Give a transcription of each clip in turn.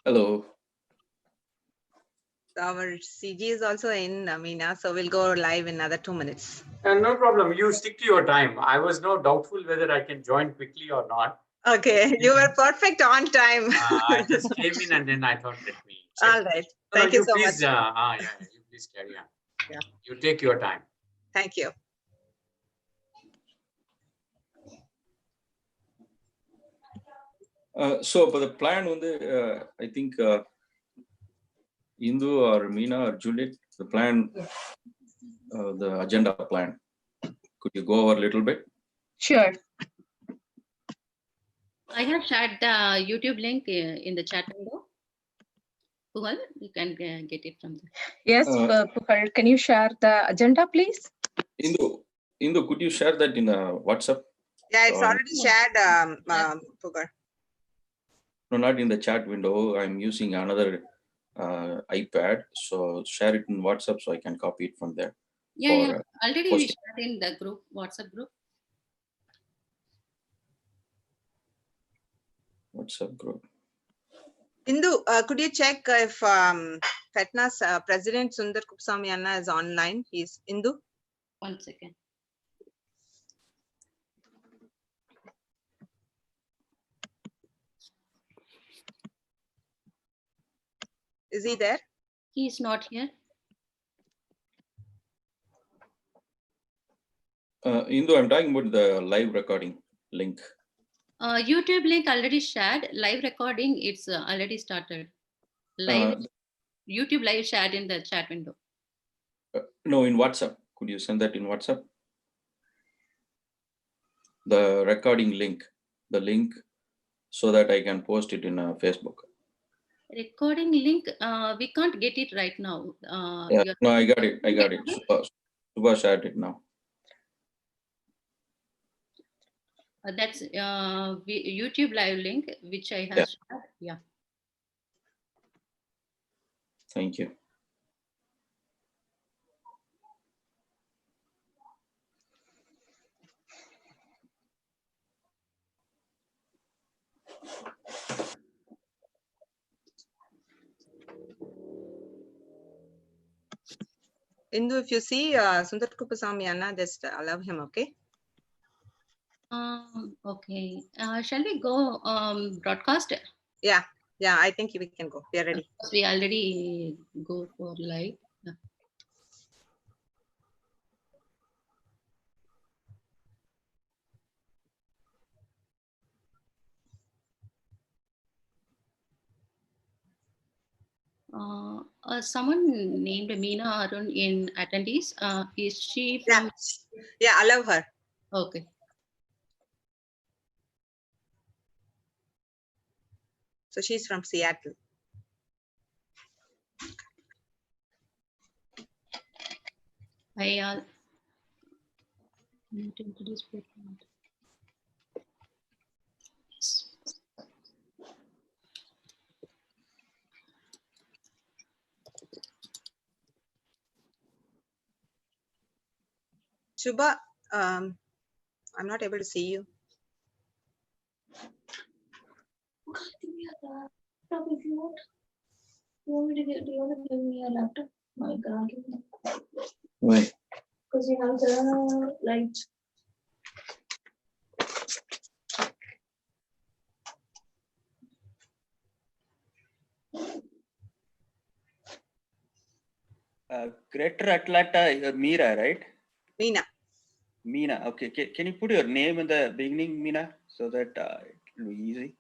Hello. Our CG is also in, Meena, so we'll go live in another 2 minutes. No problem. You stick to your time. I was now doubtful whether I can join quickly or not. Okay, you were perfect on time. I just came in and then I thought, let me check. All right. Thank you so please, much. you please carry on. Yeah. You take your time. Thank you. So for the plan, I think Indu or Meena or Juliet, the plan, the agenda plan. Could you go over a little bit? Sure. I have shared the YouTube link in the chat window. Pugal, you can get it from there. Yes, Pugal, can you share the agenda, please? Indu, could you share that in WhatsApp? Yeah, it's already shared, Pugar. No, not in the chat window. I'm using another iPad, so share it in WhatsApp so I can copy it from there. Yeah, already we shared in the group, WhatsApp group. WhatsApp group. Indu, could you check if FETNA's President Sundar Kupswamy Anna is online? He's Indu. 1 second. Is he there? He is not here. Indu, I'm talking about the live recording link. YouTube link already shared. Live recording, it's already started. Live YouTube live shared in the chat window. No, in WhatsApp. Could you send that in WhatsApp? The recording link, the link, so that I can post it in Facebook. Recording link, we can't get it right now. Yeah, no, I got it. I got it. Subha shared it now. That's YouTube live link, which I have shared. Yeah. Thank you. Indu, if you see Sundar Kupswamy Anna, just allow him, okay? Okay. Shall we go broadcast? Yeah, I think we can go. We are ready. We already go for live. Yeah. Someone named Meena Arun in attendees. Is she from? Yeah, allow her. Okay. So she's from Seattle. I need to introduce background. Shubha, I'm not able to see you. Laptop if you want. Do you want to give me a laptop? No, you cannot give me. Why? Because you have the light. Greater Atlanta, Meera, right? Meena. Meena, okay. Can you put your name in the beginning, Meena, so that it will be easy?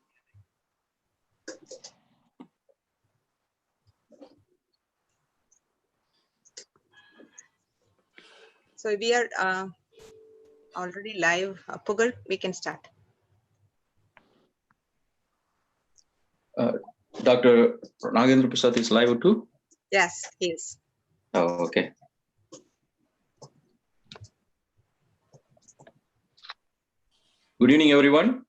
So we are already live. Pugal, we can start. Dr. Nagendra Prasad is live too? Yes, he is. Oh, okay. Good evening, everyone.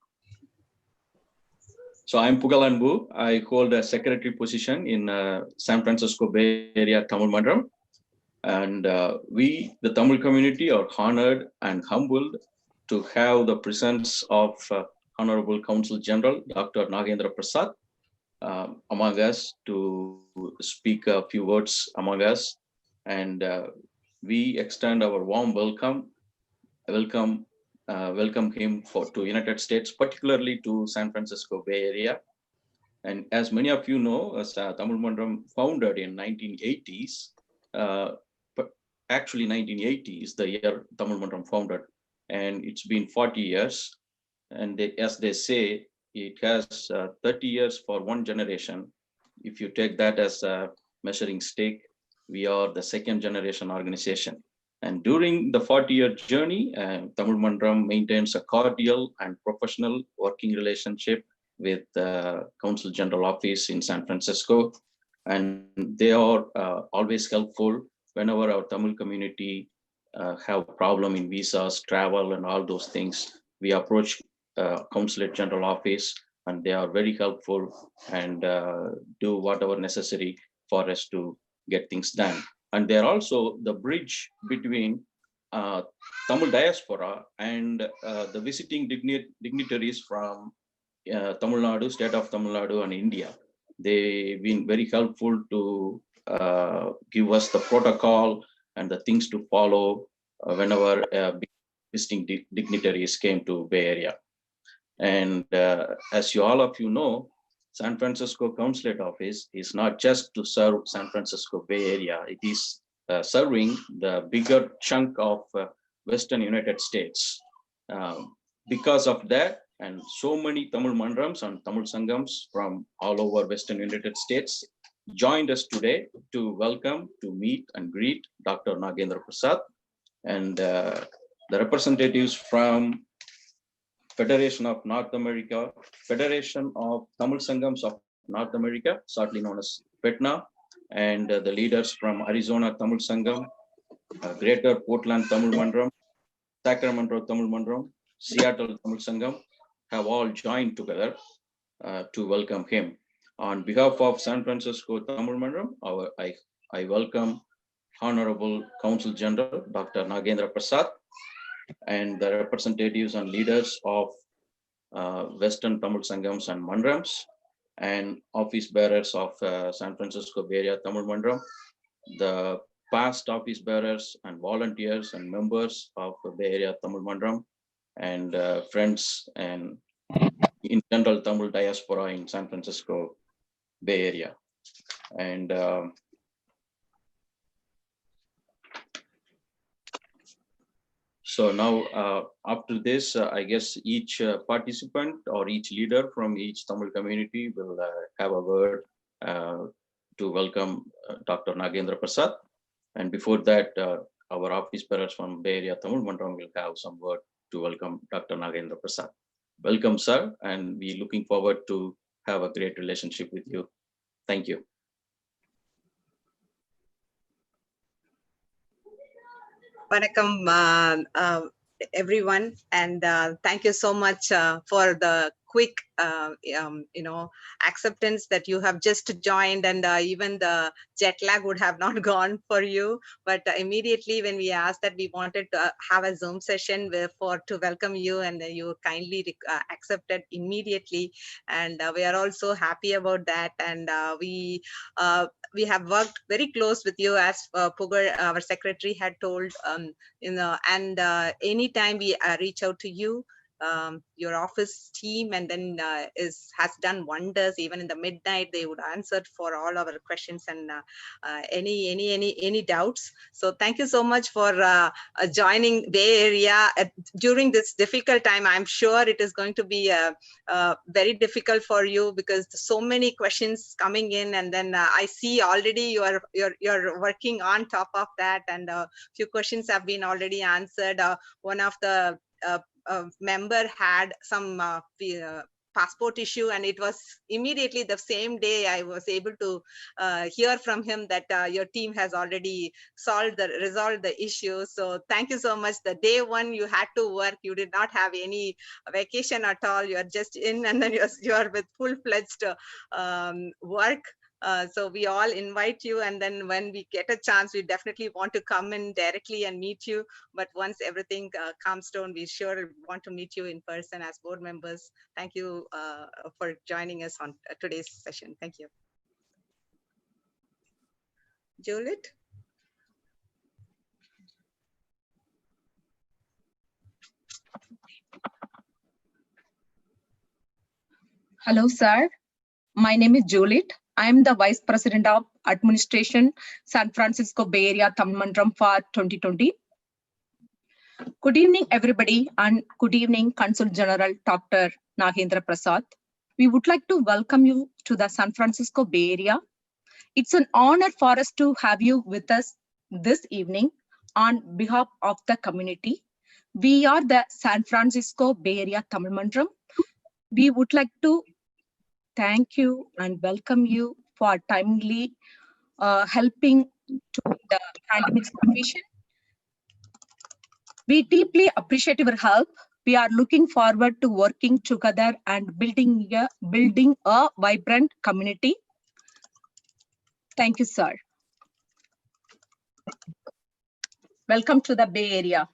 So I'm Pugal Anbu. I hold a secretary position in San Francisco Bay Area Tamil Mandram. And we, the Tamil community, are honored and humbled to have the presence of Honorable Consul General, Dr. Nagendra Prasad. among us to speak a few words among us. And we extend our warm welcome him to United States, particularly to San Francisco Bay Area. And as many of you know, as Tamil Mandram founded in 1980s, but actually 1980 is the year Tamil Mandram founded, and it's been 40 years. And as they say, it has 30 years for one generation. If you take that as a measuring stick, we are the second generation organization. And during the 40-year journey, Tamil Mandram maintains a cordial and professional working relationship with the Consul General Office in San Francisco. And they are always helpful whenever our Tamil community have problem in visas, travel, and all those things. We approach Consulate General Office, and they are very helpful and do whatever necessary for us to get things done. And they're also the bridge between Tamil diaspora and the visiting dignitaries from Tamil Nadu, state of Tamil Nadu, and India. They've been very helpful to give us the protocol and the things to follow whenever visiting dignitaries came to Bay Area. And as all of you know, San Francisco Consulate Office is not just to serve San Francisco Bay Area. It is serving the bigger chunk of Western United States. Because of that, and so many Tamil Mandrams and Tamil Sangams from all over Western United States joined us today to welcome, to meet and greet Dr. Nagendra Prasad and the representatives from Federation of North America, Federation of Tamil Sangams of North America, shortly known as FETNA, and the leaders from Arizona Tamil Sangam, Greater Portland Tamil Mandram, Sacramento Tamil Mandram, Seattle Tamil Sangam have all joined together to welcome him. On behalf of San Francisco Tamil Mandram, I welcome Honorable Consul General Dr. Nagendra Prasad and the representatives and leaders of Western Tamil Sangams and Mandrams and office bearers of San Francisco Bay Area Tamil Mandram, the past office bearers and volunteers and members of Bay Area Tamil Mandram, and friends and in general Tamil diaspora in San Francisco Bay Area. And so now after this, I guess each participant or each leader from each Tamil community will have a word to welcome Dr. Nagendra Prasad. And before that, our office bearers from Bay Area Tamil Mandram will have some word to welcome Dr. Nagendra Prasad. Welcome, sir, and we're looking forward to have a great relationship with you. Thank you. Vanakkam, everyone, and thank you so much for the quick acceptance that you have just joined, and even the jet lag would have not gone for you. But immediately when we asked that we wanted to have a Zoom session to welcome you, and you kindly accepted immediately, and we are also happy about that. And we have worked very close with you, as Pugar, our secretary, had told. And anytime we reach out to you, your office team, and then has done wonders. Even in the midnight, they would answer for all our questions and any doubts. So thank you so much for joining Bay Area during this difficult time. I'm sure it is going to be very difficult for you, because so many questions coming in, and then I see already you're working on top of that, and a few questions have been already answered. One of the member had some passport issue, and it was immediately the same day I was able to hear from him that your team has already resolved the issue. So thank you so much. The day one you had to work, you did not have any vacation at all. You are just in, and then you're with full-fledged work. So we all invite you, and then when we get a chance, we definitely want to come in directly and meet you. But once everything calms down, we sure want to meet you in person as board members. Thank you for joining us on today's session. Thank you. Juliet? Hello, sir. My name is Juliet. I am the Vice President of Administration, San Francisco Bay Area Tamil Mandram for 2020. Good evening, everybody, and good evening, Consul General Dr. Nagendra Prasad. We would like to welcome you to the San Francisco Bay Area. It's an honor for us to have you with us this evening on behalf of the community. We are the San Francisco Bay Area Tamil Mandram. We would like to thank you and welcome you for timely helping to the pandemic situation. We deeply appreciate your help. We are looking forward to working together and building a vibrant community. Thank you, sir. Welcome to the Bay Area.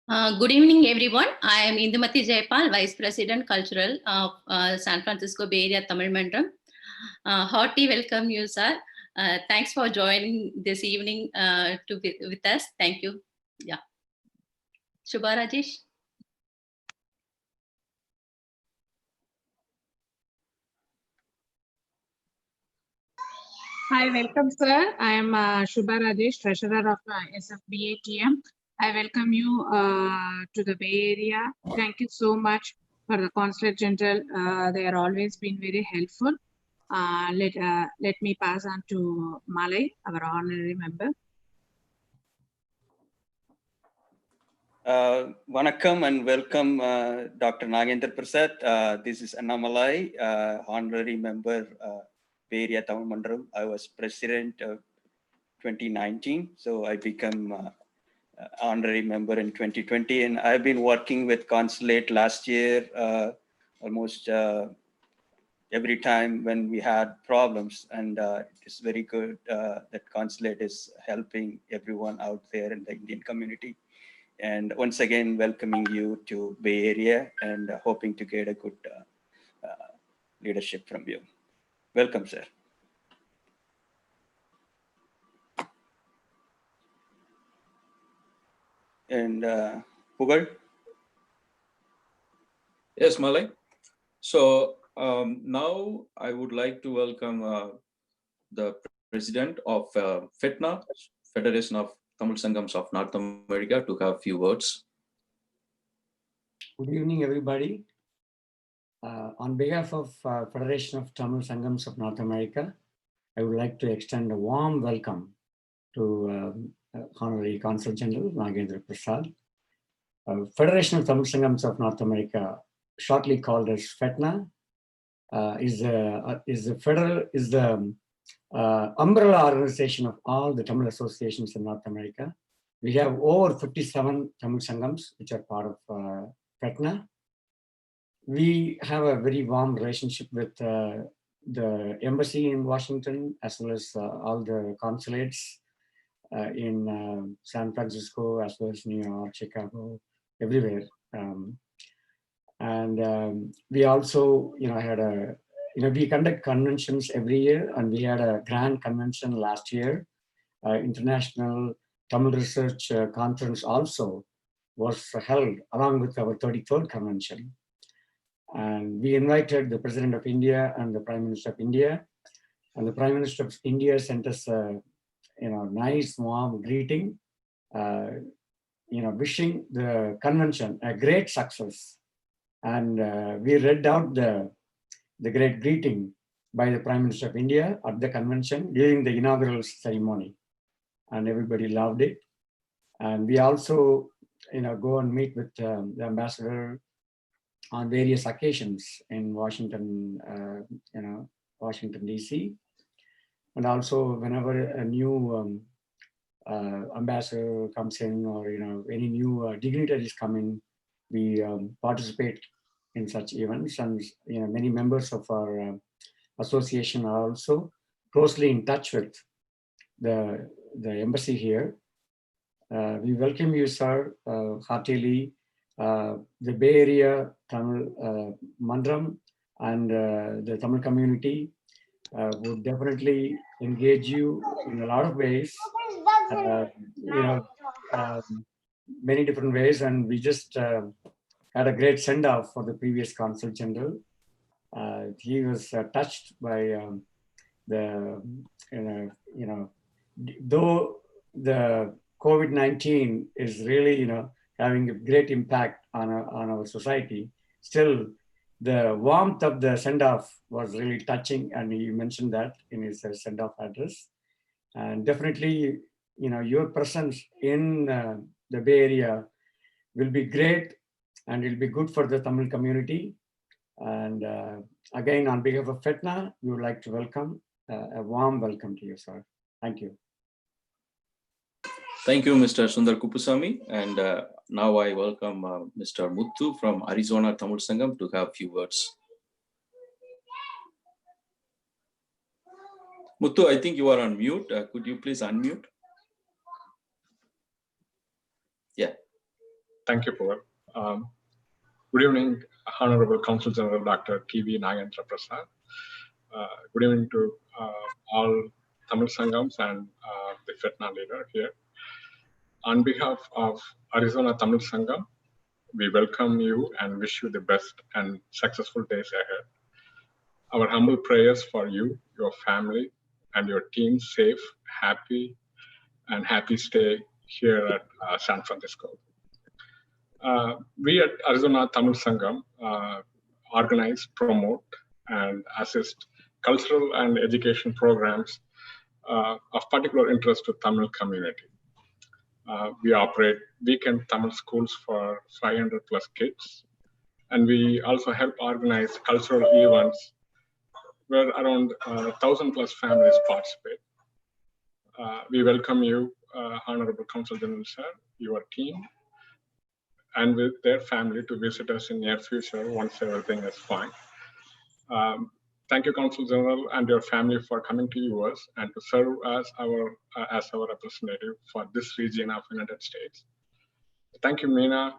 Good evening, everyone. I am Indumati Jayapal, Vice President Cultural of San Francisco Bay Area Tamil Mandram. Hearty welcome you, sir. Thanks for joining this evening with us. Thank you. Yeah. Shubha Rajesh. Hi, welcome, sir. I am Shubha Rajesh, Treasurer of BATM. I welcome you to the Bay Area. Thank you so much for the Consulate General. They are always been very helpful. Let me pass on to Malay, our honorary member. Vanakkam and welcome, Dr. Nagendra Prasad. This is Annamalai, honorary member, Bay Area Tamil Mandram. I was president of 2019, so I became honorary member in 2020, and I've been working with Consulate last year, almost every time when we had problems, and it's very good that Consulate is helping everyone out there in the Indian community. And once again, welcoming you to Bay Area and hoping to get a good leadership from you. Welcome, sir. And Pugal? Yes, Malay. So now I would like to welcome the president of FETNA, Federation of Tamil Sangams of North America, to have a few words. Good evening, everybody. On behalf of Federation of Tamil Sangams of North America, I would like to extend a warm welcome to Honorary Consul General Nagendra Prasad. Federation of Tamil Sangams of North America, shortly called as FETNA, is the umbrella organization of all the Tamil associations in North America. We have over 57 Tamil Sangams which are part of FETNA. We have a very warm relationship with the embassy in Washington, as well as all the consulates in San Francisco, as well as New York, Chicago, everywhere. We also, had we conduct conventions every year, and we had a grand convention last year. International Tamil Research Conference also was held along with our 33rd convention. And we invited the President of India and the Prime Minister of India. And the Prime Minister of India sent us a nice warm greeting, wishing the convention a great success. And we read out the great greeting by the Prime Minister of India at the convention during the inaugural ceremony. And everybody loved it. And we also, go and meet with the ambassador on various occasions in Washington, Washington, D.C. And also whenever a new ambassador comes in, or, any new dignitaries come in, we participate in such events, and many members of our association are also closely in touch with the embassy here. We welcome you, sir, heartily. The Bay Area Tamil Mandram and the Tamil community would definitely engage you in a lot of ways, many different ways. And we just had a great send-off for the previous Consul General. He was touched by though the COVID-19 is really, having a great impact on our society, still the warmth of the send-off was really touching, and he mentioned that in his send-off address. And definitely, your presence in the Bay Area will be great, and it'll be good for the Tamil community. And again, on behalf of FETNA, we would like to welcome a warm welcome to you, sir. Thank you. Thank you, Mr. Sundar Kupusamy. And now I welcome Mr. Muthu from Arizona Tamil Sangam to have a few words. Muthu, I think you are on mute. Could you please unmute? Yeah. Thank you, Paul. Good evening, Honorable Consul General Dr. T.V. Nagendra Prasad. Good evening to all Tamil Sangams and the FETNA leader here. On behalf of Arizona Tamil Sangam, we welcome you and wish you the best and successful days ahead. Our humble prayers for you, your family, and your team safe, happy stay here at San Francisco. We at Arizona Tamil Sangam organize, promote, and assist cultural and education programs of particular interest to Tamil community. We operate weekend Tamil schools for 500 plus kids, and we also help organize cultural events where around 1,000 plus families participate. We welcome you, Honorable Consul General Sir, your team, and with their family to visit us in near future once everything is fine. Thank you, Consul General, and your family for coming to US and to serve as our representative for this region of the United States. Thank you, Meena,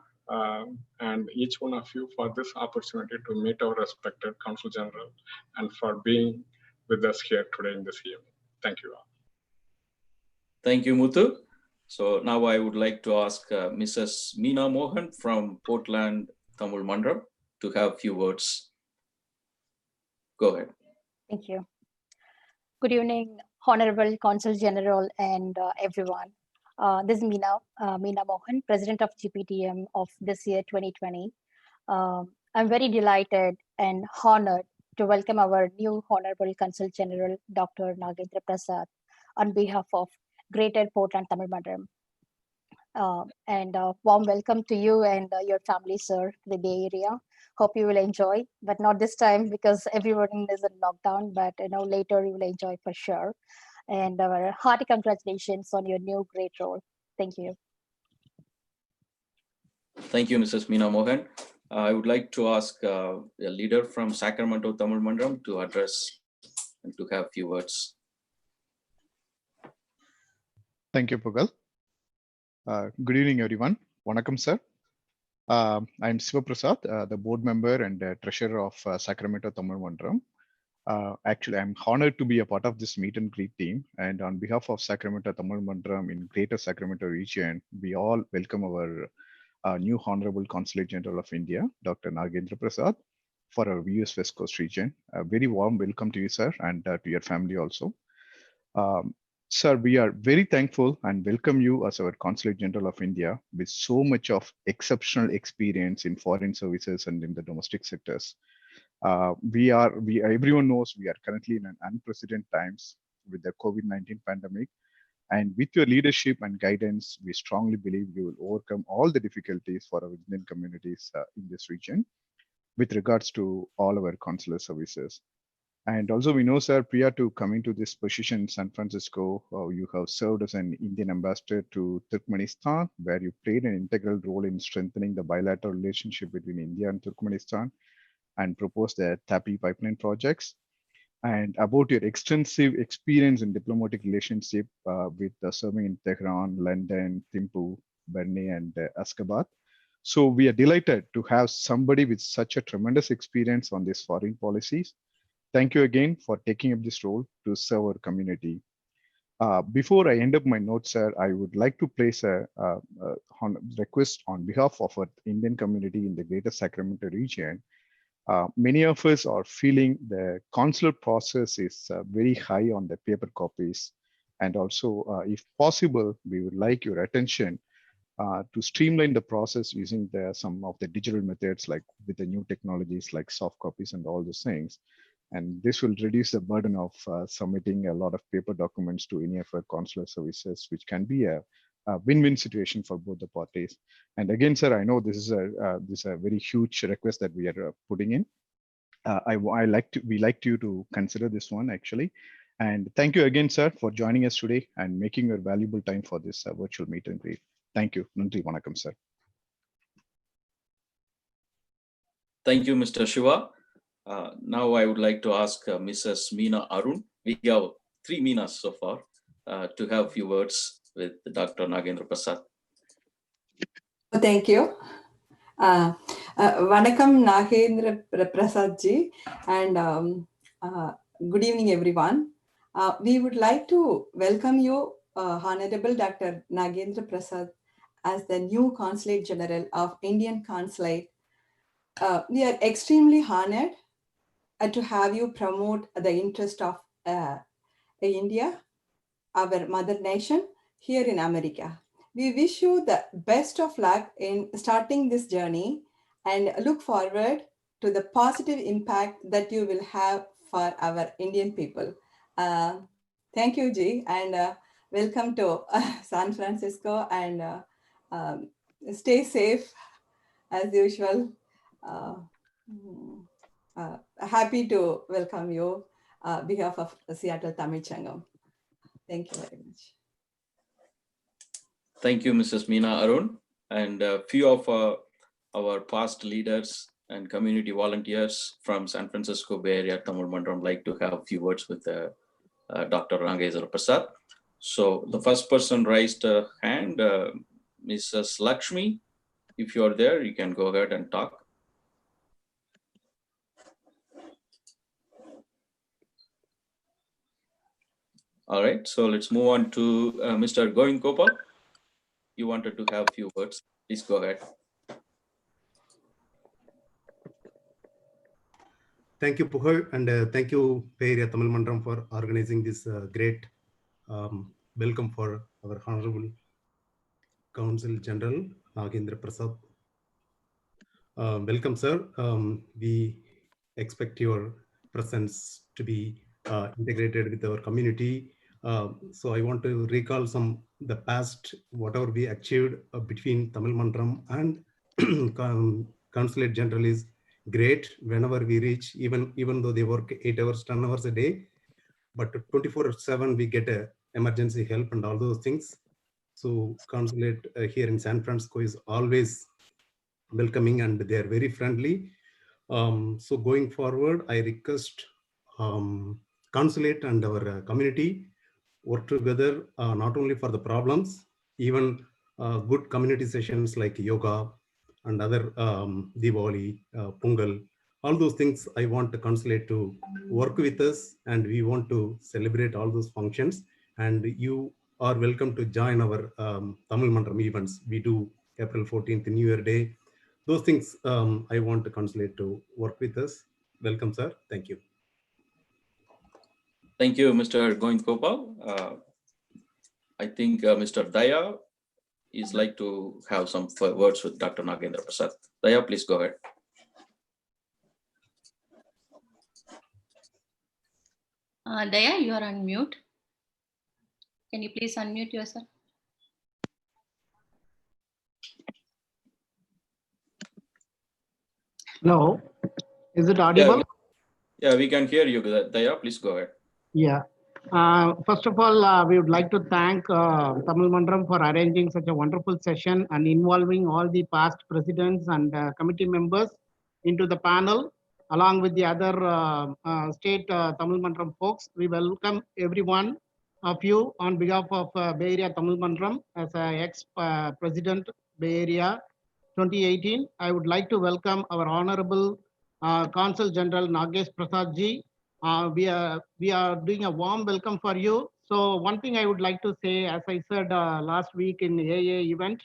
and each one of you for this opportunity to meet our respected Consul General and for being with us here today in this evening. Thank you all. Thank you, Muthu. So now I would like to ask Mrs. Meena Mohan from Portland, Tamil Mandram to have a few words. Go ahead. Thank you. Good evening, Honorable Consul General and everyone. This is Meena Mohan, President of GPTM of this year 2020. I'm very delighted and honored to welcome our new Honorable Consul General, Dr. Nagendra Prasad, on behalf of Greater Portland, Tamil Mandram. And warm welcome to you and your family, sir, the Bay Area. Hope you will enjoy, but not this time because everyone is in lockdown, but later you will enjoy for sure. And our hearty congratulations on your new great role. Thank you. Thank you, Mrs. Meena Mohan. I would like to ask a leader from Sacramento, Tamil Mandram to address and to have a few words. Thank you, Pugal. Good evening, everyone. Vanakkam, sir. I'm Siva Prasad, the board member and treasurer of Sacramento Tamil Mandram. Actually, I'm honored to be a part of this meet and greet team. And on behalf of Sacramento Tamil Mandram in Greater Sacramento region, we all welcome our new Honorable Consulate General of India, Dr. Nagendra Prasad, for our US West Coast region. A very warm welcome to you, sir, and to your family also. Sir, we are very thankful and welcome you as our Consulate General of India with so much of exceptional experience in foreign services and in the domestic sectors. Everyone knows we are currently in an unprecedented times with the COVID-19 pandemic. And with your leadership and guidance, we strongly believe you will overcome all the difficulties for our Indian communities in this region with regards to all our consular services. And also we know, sir, prior to coming to this position in San Francisco, you have served as an Indian ambassador to Turkmenistan, where you played an integral role in strengthening the bilateral relationship between India and Turkmenistan and proposed the TAPI pipeline projects. And about your extensive experience in diplomatic relationship with serving in Tehran, London, Thimphu, Bernay, and Ashgabat. So we are delighted to have somebody with such a tremendous experience on these foreign policies. Thank you again for taking up this role to serve our community. Before I end up my notes, sir, I would like to place a request on behalf of our Indian community in the Greater Sacramento region. Many of us are feeling the consular process is very high on the paper copies. And also, if possible, we would like your attention to streamline the process using some of the digital methods, like with the new technologies like soft copies and all those things. And this will reduce the burden of submitting a lot of paper documents to any of our consular services, which can be a win-win situation for both the parties. And again, sir, I know this is a very huge request that we are putting in. We like you to consider this one actually. And thank you again, sir, for joining us today and making your valuable time for this virtual meet and greet. Thank you. Nandri Vanakkam, sir. Thank you, Mr. Shiva. Now I would like to ask Mrs. Meena Arun. We have 3 Meenas so far to have a few words with Dr. Nagendra Prasad. Thank you. Vanakkam Nagendra Prasad ji, and good evening everyone. We would like to welcome you, Honorable Dr. Nagendra Prasad, as the new Consulate General of Indian Consulate. We are extremely honored to have you promote the interest of India, our mother nation, here in America. We wish you the best of luck in starting this journey and look forward to the positive impact that you will have for our Indian people. Thank you, Ji, and welcome to San Francisco, and stay safe as usual. Happy to welcome you on behalf of Seattle Tamil Changam. Thank you very much. Thank you, Mrs. Meena Arun. And a few of our past leaders and community volunteers from San Francisco Bay Area Tamil Mandram like to have a few words with Dr. Nagendra Prasad. So the first person raised a hand, Mrs. Lakshmi. If you're there, you can go ahead and talk. All right, so let's move on to Mr. Govind Gopal. You wanted to have a few words. Please go ahead. Thank you, Puhal, and thank you, Bay Area Tamil Mandram, for organizing this great welcome for our Honorable Consul General Nagendra Prasad. Welcome, sir. We expect your presence to be integrated with our community. So I want to recall the past, whatever we achieved between Tamil Mandram and Consulate General is great. Whenever we reach, even though they work 8 hours, 10 hours a day, but 24/7 we get emergency help and all those things. So Consulate here in San Francisco is always welcoming, and they are very friendly. So going forward, I request Consulate and our community work together, not only for the problems, even good community sessions like yoga and other Diwali, Pongal, all those things. I want the Consulate to work with us, and we want to celebrate all those functions. And you are welcome to join our Tamil Mandram events. We do April 14th, New Year Day. Those things I want the Consulate to work with us. Welcome, sir. Thank you. Thank you, Mr. Govind Gopal. I think Mr. Daya is like to have some words with Dr. Nagendra Prasad. Daya, please go ahead. Daya, you are on mute. Can you please unmute yourself? Hello, is it audible? Yeah, we can hear you, Daya. Please go ahead. Yeah. First of all, we would like to thank Tamil Mandram for arranging such a wonderful session and involving all the past presidents and committee members into the panel, along with the other state Tamil Mandram folks. We welcome everyone of you on behalf of Bay Area Tamil Mandram as ex-president Bay Area 2018. I would like to welcome our Honorable Consul General Nagesh Prasad ji. We are doing a warm welcome for you. So one thing I would like to say, as I said last week in AA event,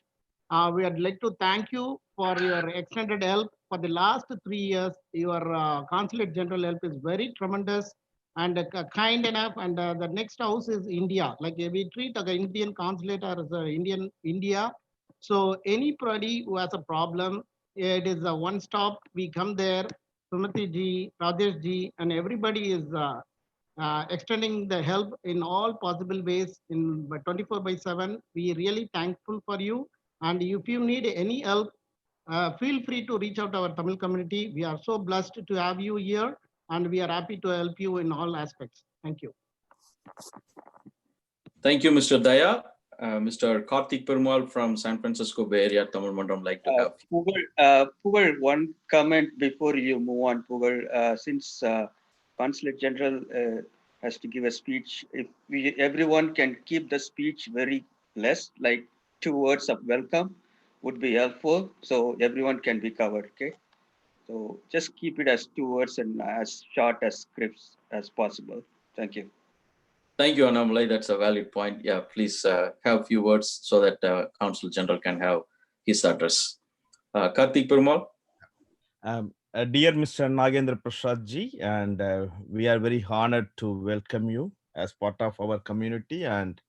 we would like to thank you for your extended help for the last 3 years. Your consulate general help is very tremendous and kind enough. And the next house is India. Like we treat the Indian consulate as India. So anybody who has a problem, it is a one stop. We come there. Sumati ji, Rajesh ji, and everybody is extending the help in all possible ways in 24/7. We really thankful for you. And if you need any help, feel free to reach out to our Tamil community. We are so blessed to have you here, and we are happy to help you in all aspects. Thank you. Thank you, Mr. Daya. Mr. Karthik Perumal from San Francisco Bay Area Tamil Mandram like to have. Pugal, one comment before you move on, Pugal. Since Consulate General has to give a speech, if everyone can keep the speech very less, like 2 words of welcome would be helpful, so everyone can be covered, okay? So just keep it as 2 words and as short as scripts as possible. Thank you. Thank you, Annamalai. That's a valid point. Yeah, please have a few words so that Consul General can have his address. Karthik Perumal. Dear Mr. Nagendra Prasad ji, and we are very honored to welcome you as part of our community. And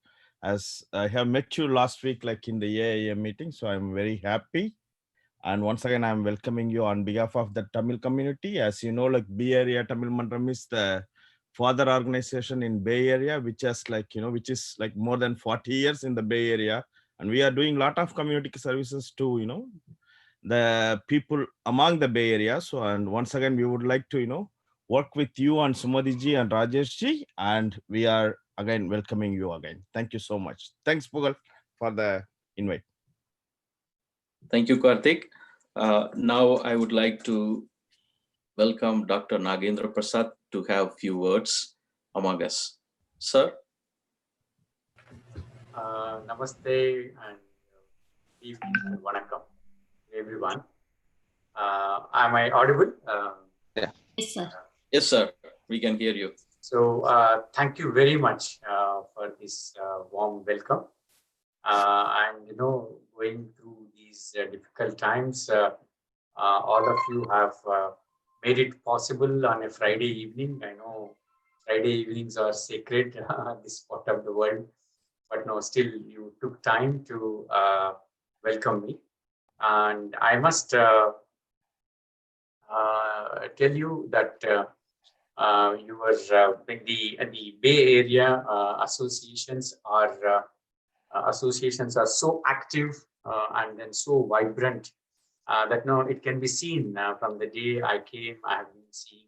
as I have met you last week, like in the AIM meeting, so I'm very happy. And once again, I'm welcoming you on behalf of the Tamil community. As you know, like Bay Area Tamil Mandram is the father organization in Bay Area, which has which is like more than 40 years in the Bay Area. And we are doing a lot of community services to, the people among the Bay Area. So, and once again, we would like to, work with you and Sumati ji and Rajesh ji. And we are again welcoming you again. Thank you so much. Thanks, Pugal, for the invite. Thank you, Karthik. Now I would like to welcome Dr. Nagendra Prasad to have a few words among us. Sir. Namaste and evening and vanakkam, everyone. Am I audible? Yeah. Yes, sir. Yes, sir. We can hear you. So thank you very much for this warm welcome. And going through these difficult times, all of you have made it possible on a Friday evening. I know Friday evenings are sacred in this part of the world, but no, still you took time to welcome me. And I must tell you that the Bay Area associations are so active and then so vibrant that it can be seen from the day I came. I have been seeing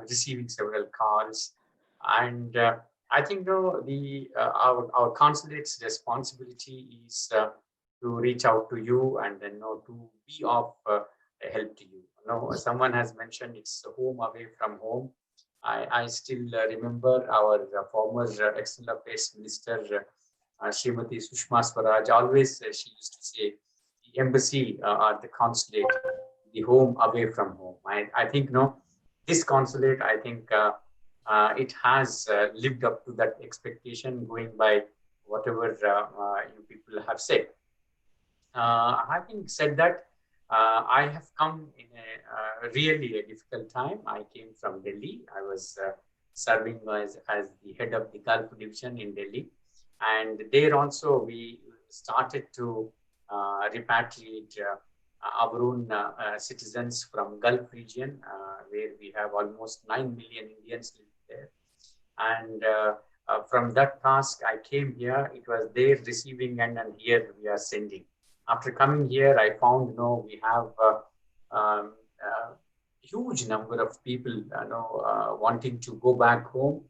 receiving several calls, and I think our consulate's responsibility is to reach out to you and then to be of help to you. Someone has mentioned it's home away from home. I still remember our former External Affairs Minister, Srimati Sushma Swaraj. Always she used to say, the embassy or the consulate, the home away from home. I think this consulate, I think it has lived up to that expectation, going by whatever you people have said. Having said that, I have come in a really difficult time. I came from Delhi. I was serving as the head of the Gulf division in Delhi. And there also we started to repatriate our own citizens from Gulf region, where we have almost 9 million Indians living there. And from that task, I came here. It was there receiving and here we are sending. After coming here, I found we have huge number of people wanting to go back home.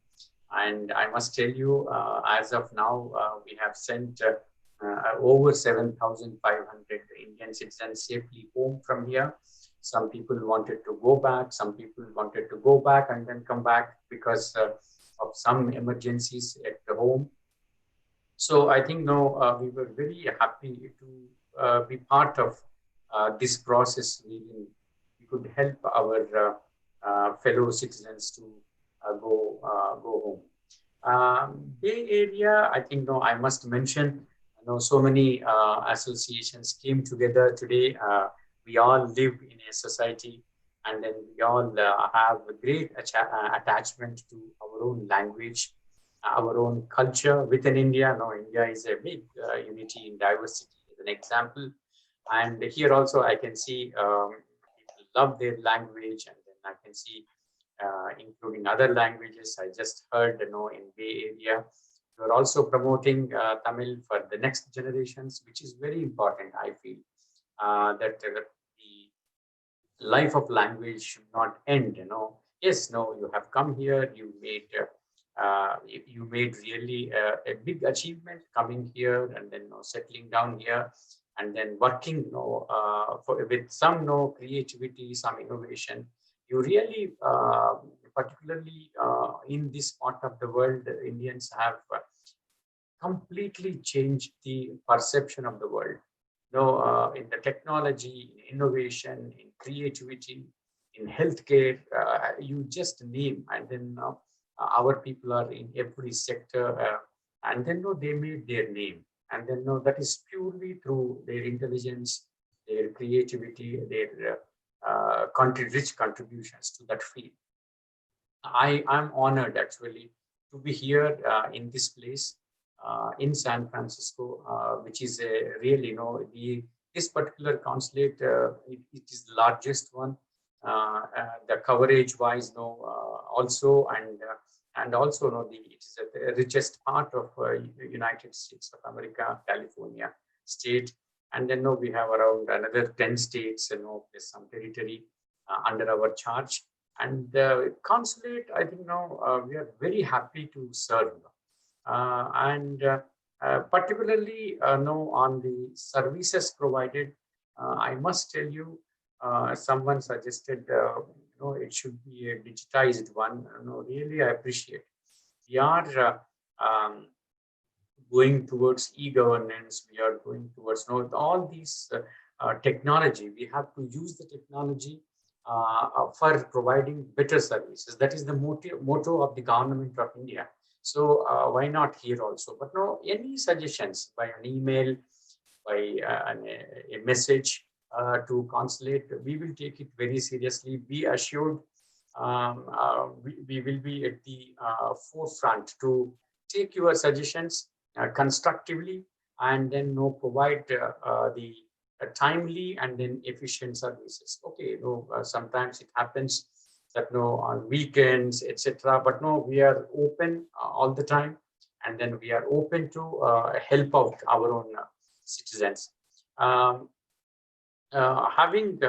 And I must tell you, as of now, we have sent over 7,500 Indian citizens safely home from here. Some people wanted to go back, some people wanted to go back and then come back because of some emergencies at the home. So I think we were very happy to be part of this process. We could help our fellow citizens to go home. Bay Area, I think I must mention, so many associations came together today. We all live in a society, and then we all have a great attachment to our own language, our own culture within India. India is a big unity in diversity, as an example. And here also I can see people love their language, and then I can see including other languages. I just heard, in Bay Area, we're also promoting Tamil for the next generations, which is very important. I feel that the life of language should not end. Yes, you have come here, you made really a big achievement coming here and then settling down here and then working with some creativity, some innovation. You really, particularly in this part of the world, Indians have completely changed the perception of the world. In the technology, in innovation, in creativity, in healthcare, you just name, and then our people are in every sector, and then they made their name, and then that is purely through their intelligence, their creativity, their rich contributions to that field. I am honored actually to be here in this place in San Francisco, which is really, this particular consulate, it is the largest one. The coverage wise, also, and also, it is the richest part of United States of America, California state. And then we have around another 10 states, there's some territory under our charge. And the consulate, I think we are very happy to serve. And particularly on the services provided, I must tell you, someone suggested it should be a digitized one. Really, I appreciate. We are going towards e-governance. We are going towards all these technology. We have to use the technology for providing better services. That is the motto of the government of India. So why not here also? But any suggestions by an email, by a message to consulate, we will take it very seriously. Be assured, we will be at the forefront to take your suggestions constructively, and then provide the timely and then efficient services. Okay, sometimes it happens that on weekends, etc. But we are open all the time, and then we are open to help out our own citizens. Having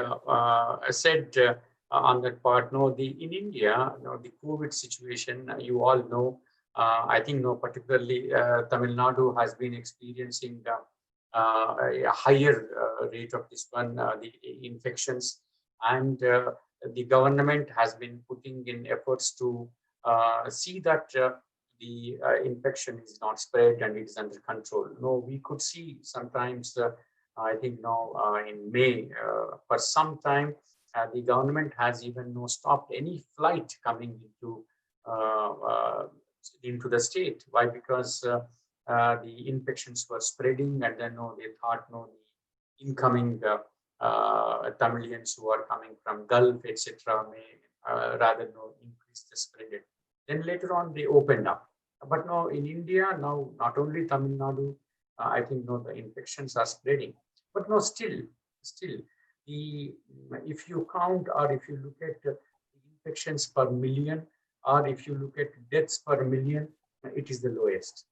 said on that part, in India, the COVID situation, you all know. I think particularly Tamil Nadu has been experiencing a higher rate of this one, the infections, and the government has been putting in efforts to see that the infection is not spread and it is under control. We could see sometimes, I think in May, for some time, the government has even stopped any flight coming into the state. Why? Because the infections were spreading, and then they thought the incoming Tamilians who are coming from Gulf, etc., may rather increase the spread. Then later on they opened up. But in India now, not only Tamil Nadu, I think the infections are spreading. But still, if you count, or if you look at the infections per million, or if you look at deaths per million, it is the lowest.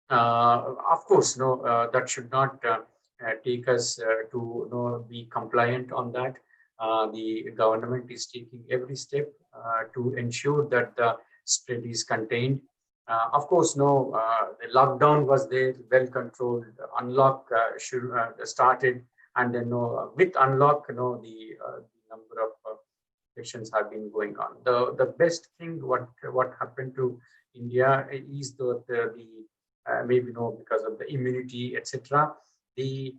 Of course, that should not take us to be compliant on that. The government is taking every step to ensure that the spread is contained. Of course, no, the lockdown was there, well controlled. Unlock started, and then with unlock, the number of infections have been going on. The best thing what happened to India is the maybe because of the immunity, etc. The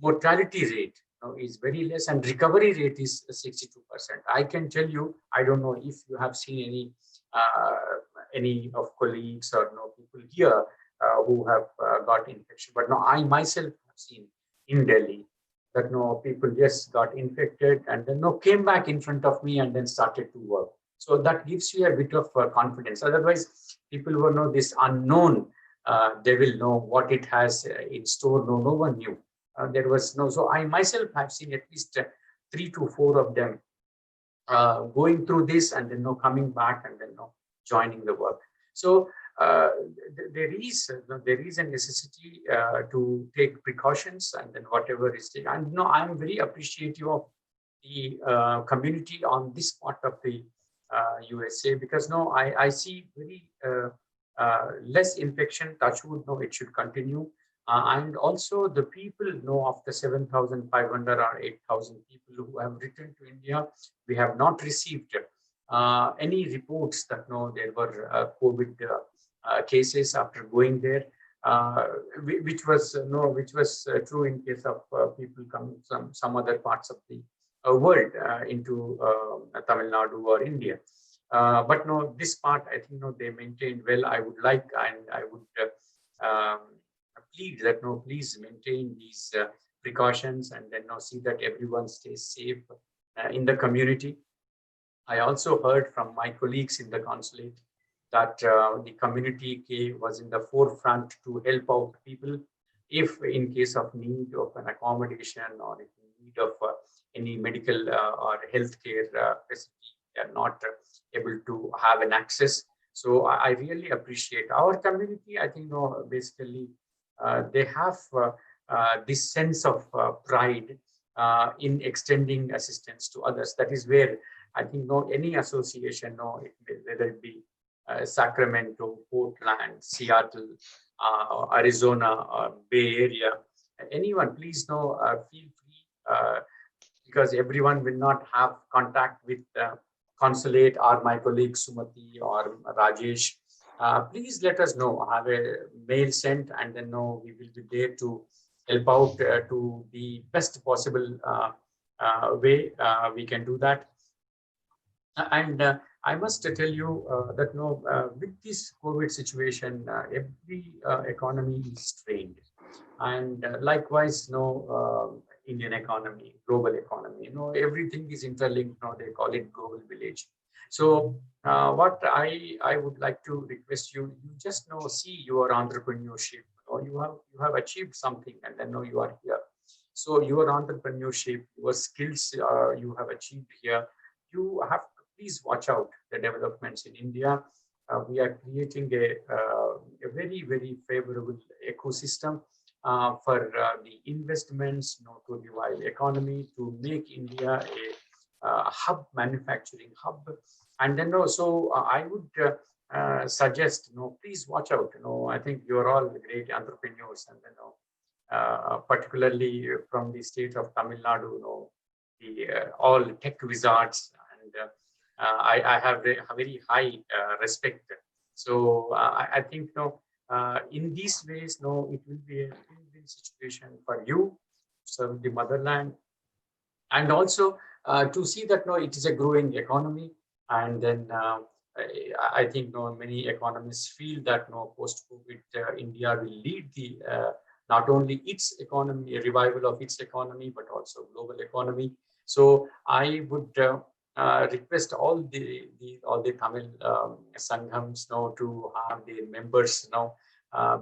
mortality rate is very less, and recovery rate is 62%. I can tell you, I don't know if you have seen any of colleagues or people here who have got infection, but no, I myself have seen in Delhi that people just got infected and then came back in front of me and then started to work. So that gives you a bit of confidence. Otherwise, people will know this unknown. They will know what it has in store. No one knew. There was no. So I myself have seen at least 3 to 4 of them going through this and then coming back and then joining the work. So there is a necessity to take precautions and then whatever is taken. And I'm very appreciative of the community on this part of the USA, because I see very less infection. Touch wood, it should continue. And also the people of the 7,500 or 8,000 people who have returned to India, we have not received any reports that there were COVID cases after going there, which was true in case of people coming from some other parts of the world into Tamil Nadu or India. But this part I think they maintained well. I would like, and I would plead that please maintain these precautions and then see that everyone stays safe in the community. I also heard from my colleagues in the consulate that the community was in the forefront to help out people if in case of need of an accommodation or in need of any medical or healthcare facility, they are not able to have an access. So I really appreciate our community. I think basically they have this sense of pride in extending assistance to others. That is where I think any association, whether it be Sacramento, Portland, Seattle, Arizona, or Bay Area, anyone, please feel free, because everyone will not have contact with consulate or my colleague Sumati or Rajesh. Please let us know. Have a mail sent, and then we will be there to help out to the best possible way we can do that. And I must tell you that with this COVID situation, every economy is strained, and likewise, Indian economy, global economy, everything is interlinked. They call it global village. So what I would like to request you just see your entrepreneurship. You have achieved something, and then you are here. So your entrepreneurship, your skills you have achieved here, you have to please watch out the developments in India. We are creating a very, very favorable ecosystem for the investments, to revive economy, to make India a hub, manufacturing hub. And then also I would suggest, please watch out. I think you're all great entrepreneurs, and particularly from the state of Tamil Nadu, the all tech wizards, and I have a very high respect. So I think in these ways, it will be a win-win situation for you to serve the motherland, and also to see that it is a growing economy. And then I think many economists feel that post-COVID India will lead the not only its economy, a revival of its economy, but also global economy. So I would request all the Tamil Sanghams to have their members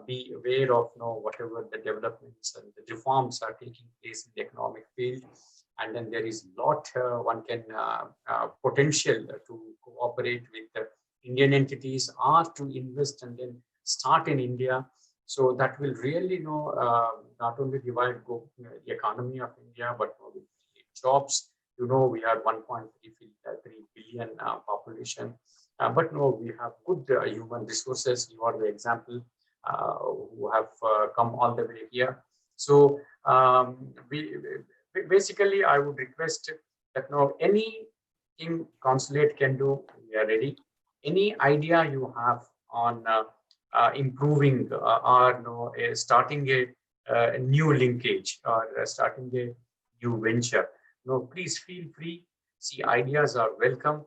be aware of whatever the developments and the reforms are taking place in the economic field. And then there is a lot one can potential to cooperate with Indian entities or to invest and then start in India. So that will really not only revive the economy of India, but will create jobs. You know, we are 1.3 billion population, but no, we have good human resources. You are the example who have come all the way here. So basically, I would request that no, anything consulate can do, we are ready. Any idea you have on improving or starting a new linkage or starting a new venture, please feel free. See, ideas are welcome,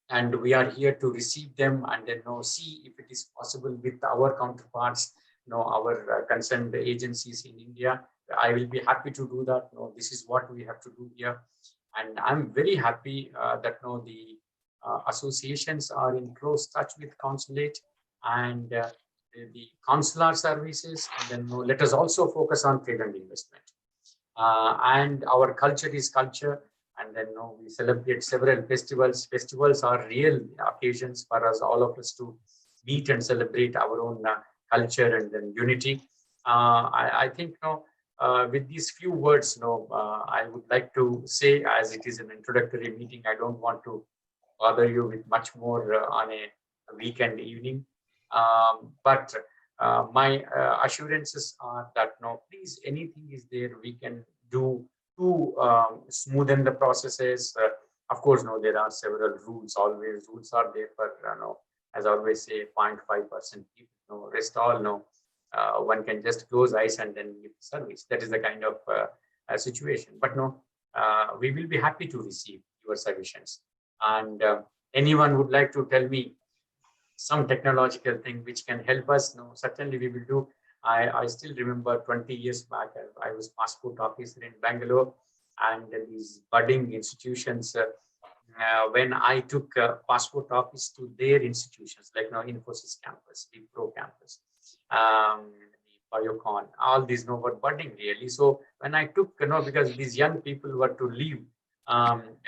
and we are here to receive them and then see if it is possible with our counterparts, our concerned agencies in India. I will be happy to do that. This is what we have to do here, and I'm very happy that the associations are in close touch with consulate and the consular services, and then let us also focus on trade and investment. And our culture is culture, and then we celebrate several festivals. Festivals are real occasions for us, all of us, to meet and celebrate our own culture and then unity. I think with these few words, I would like to say, as it is an introductory meeting, I don't want to bother you with much more on a weekend evening. But my assurances are that please, anything is there we can do to smoothen the processes. Of course, there are several rules. Always rules are there for as I always say, 0.5% people. Rest all one can just close eyes and then give service. That is the kind of situation. But we will be happy to receive your suggestions. And anyone would like to tell me some technological thing which can help us, certainly we will do. I still remember 20 years back, I was passport officer in Bangalore, and these budding institutions, when I took passport office to their institutions, like Infosys campus, the Pro campus, Biocon, all these were budding really. So when I took, because these young people were to leave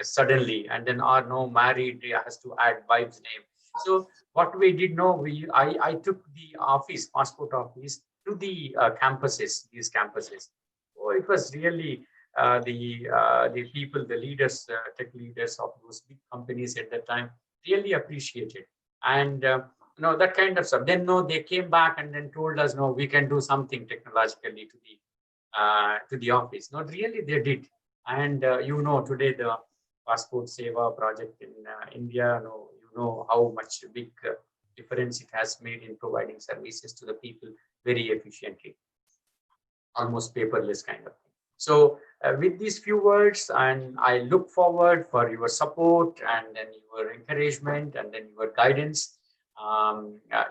suddenly, and then are now married, has to add wife's name. So what we did, I took the office, passport office, to the campuses, these campuses. So it was really the people, the leaders, tech leaders of those big companies at that time really appreciated. And that kind of stuff. Then they came back and then told us, we can do something technologically to the office. Not really, they did. And today the Passport Seva project in India, how much big difference it has made in providing services to the people very efficiently, almost paperless kind of thing. So with these few words, and I look forward for your support and then your encouragement and then your guidance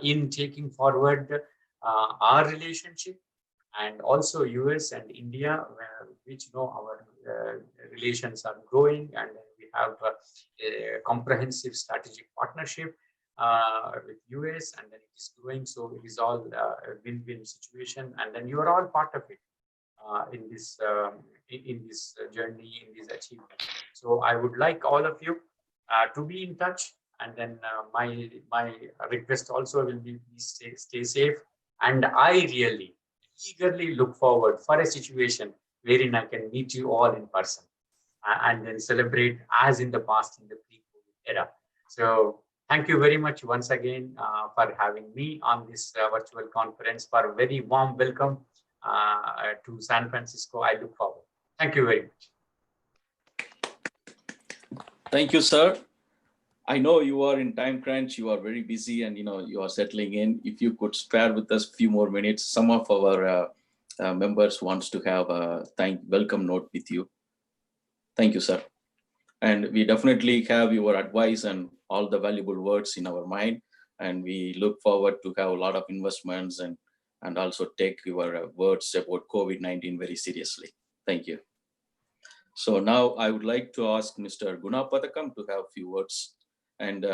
in taking forward our relationship, and also US and India, which our relations are growing, and we have a comprehensive strategic partnership with US, and then it is growing. So it is all a win-win situation, and then you are all part of it in this journey, in this achievement. So I would like all of you to be in touch, and then my request also will be please stay safe, and I really eagerly look forward for a situation wherein I can meet you all in person and then celebrate as in the past, in the pre-COVID era. So thank you very much once again for having me on this virtual conference, for a very warm welcome to San Francisco. I look forward. Thank you very much. Thank you, sir. I know you are in time crunch, you are very busy, and you are settling in. If you could spare with us a few more minutes, some of our members wants to have a welcome note with you. Thank you, sir. And we definitely have your advice and all the valuable words in our mind, and we look forward to have a lot of investments and also take your words about COVID-19 very seriously. Thank you. So now I would like to ask Mr. Gunapadakam to have a few words. And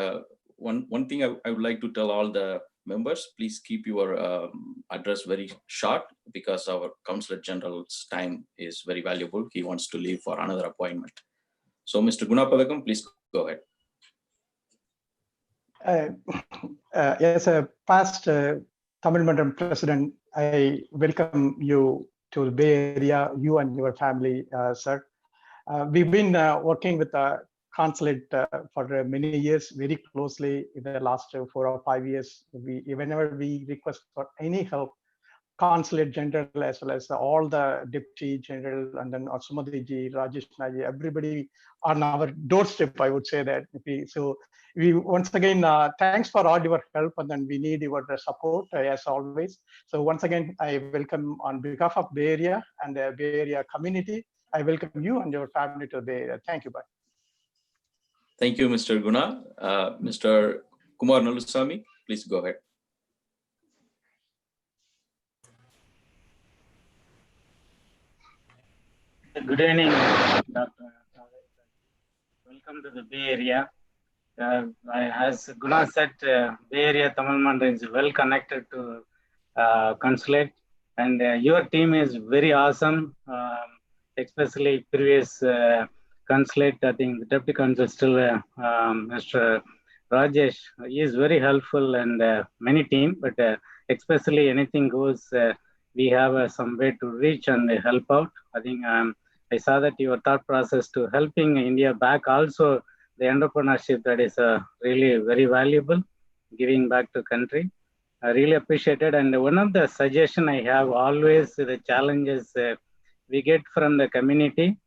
one thing I would like to tell all the members, please keep your address very short, because our Consul General's time is very valuable. He wants to leave for another appointment. So Mr. Gunapadakam, please go ahead. As a past Tamil Mandram President, I welcome you to the Bay Area, you and your family, sir. We've been working with the consulate for many years, very closely in the last 4 or 5 years. Whenever we request for any help, consulate general as well as all the deputy general and then Sumadiji, Rajesh Naji, everybody on our doorstep, I would say that. So we once again, thanks for all your help, and then we need your support as always. So once again, I welcome on behalf of Bay Area and the Bay Area community, I welcome you and your family to Bay Area. Thank you, bye. Thank you, Mr. Guna. Mr. Kumar Nalusamy, please go ahead. Good evening, Dr. Welcome to the Bay Area. As Guna said, Bay Area Tamil Mandram is well connected to consulate, and your team is very awesome, especially previous consulate. I think the deputy consul still Mr. Rajesh, he is very helpful, and many team, but especially anything goes, we have some way to reach and help out. I think I saw that your thought process to helping India back, also the entrepreneurship, that is really very valuable, giving back to country. I really appreciate it. And one of the suggestion I have always, the challenges we get from the community,